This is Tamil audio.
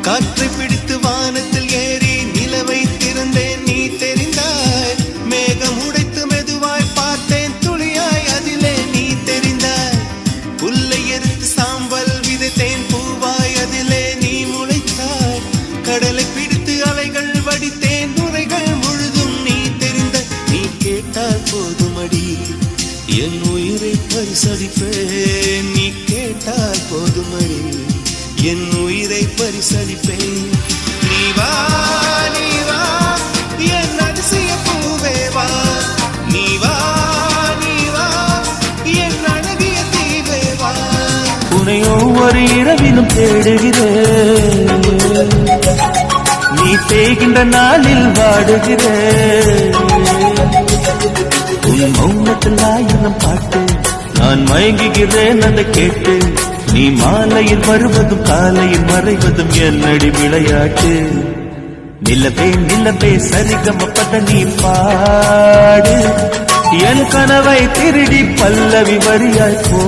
காற்றை பிடித்து வானத்தில் ஏறி நிலவை திறந்தேன் நீ தெரிந்தாய். மேகம் உடைத்து மெதுவாய் பார்த்தேன் துளியாய் அதிலே நீ தெரிந்தாய். புல்லை எரித்து சாம்பல் விதைத்தேன் பூவாய் அதிலே நீ முளைத்தாய். கடலை பிடித்து அலைகள் வடித்தேன் நுரைகள் முழுதும் நீ தெரிந்த. நீ கேட்டால் போதுமடி என் உயிரை பரிசளிப்பேன். நீ கேட்டால் போதுமடி என் உயிரை பரிசளிப்பேன். நீ வா நீ வா என் அதிசய பூவே வா. நீ வா நீ வா என் அழகிய தீவே வா. உன்னை ஒவ்வொரு இரவிலும் தேடுகிறேன். நீ தேய்கின்ற நாளில் வாடுகிறேன். உன் மௌனத்தில் ஆயிரம் பாட்டு நான் மயங்குகிறேன் அதை கேட்டு. நீ மாலையில் வருவதும் காலையில் மறைவதும் என்னடி விளையாட்டு. நிலவே நிலவே சரிகமப்பத நீ பாடு. என் கனவை திருடி பல்லவி வரியாய் போ.